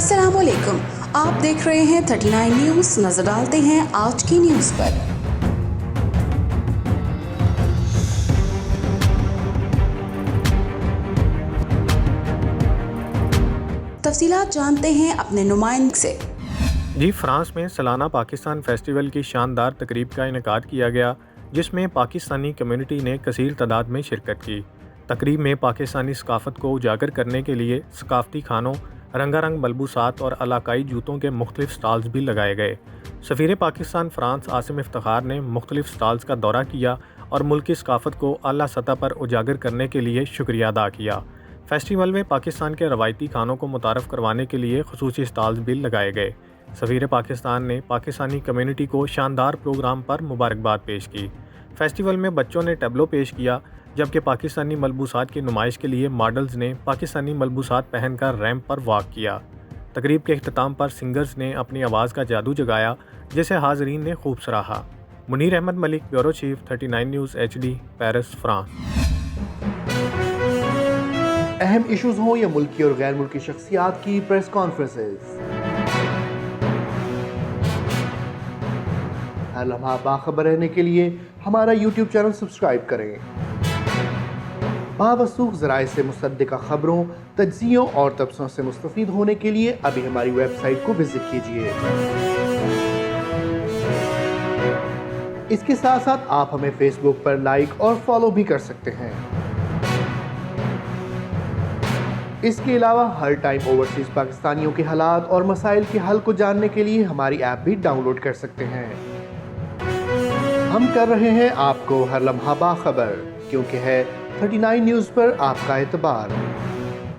अस्सलाम वालेकुम, आप देख रहे हैं 39 न्यूज़। नजर डालते हैं आज की न्यूज़ पर। तफसीलात जानते हैं अपने नुमाइंदे से। जी, फ्रांस में सालाना पाकिस्तान फेस्टिवल की शानदार तकरीब का इनेकाद किया गया, जिसमें पाकिस्तानी कम्युनिटी ने कसीर तादाद में शिरकत की। तकरीब में पाकिस्तानी सकाफ़त को उजागर करने के लिए सकाफ़ती खानों, रंगारंग मलबूसात और इलाकाई जूतों के मुख्तलिफ स्टॉल्स भी लगाए गए। सफ़ीर पाकिस्तान फ्रांस आसिम इफ्तिखार ने मुख्तलिफ स्टॉल्स का दौरा किया और मुल्क की सकाफ़त को आला सतह पर उजागर करने के लिए शुक्रिया अदा किया। फेस्टिवल में पाकिस्तान के रवायती खानों को मुतारफ़ करवाने के लिए ख़ुसूसी स्टॉल्स भी लगाए गए। सफ़ीर पाकिस्तान ने पाकिस्तानी कम्युनिटी को शानदार प्रोग्राम पर मुबारकबाद पेश की। फेस्टिवल में बच्चों ने टैब्लो पेश किया, जबकि पाकिस्तानी मलबूसात की नुमाइश के लिए मॉडल्स ने पाकिस्तानी मलबूसात पहनकर रैंप पर वॉक किया। तकरीब के अख्ताम पर सिंगर्स ने अपनी आवाज़ का जादू जगाया, जिसे हाज़रीन ने खूब सराहा। Munir Ahmed Malik, bureau chief, 39 news HD, Paris, France. अहम इश्यूज हों या मुल्की और गैर मुल्की शख्सियात की प्रेस कॉन्फ्रेंसेस, हर लम्हा बाखबर रहने के लिए हमारा YouTube चैनल सब्सक्राइब करें। बावसूख ज़राए से मुसद्दिक़ा खबरों, तज्ज़ियों और तबसरों से मुस्तफ़ीद होने के लिए अभी हमारी वेबसाइट को विजिट कीजिए। इसके साथ साथ आप हमें फेसबुक पर लाइक और फॉलो भी कर सकते हैं। इसके अलावा हर टाइम ओवरसीज़ पाकिस्तानियों के हालात और मसाइल के हल को जानने के लिए हमारी ऐप भी डाउनलोड कर सकते हैं। हम कर रहे हैं आपको हर लम्हा बाखबर, क्योंकि है 39 न्यूज़ पर आपका एतबार।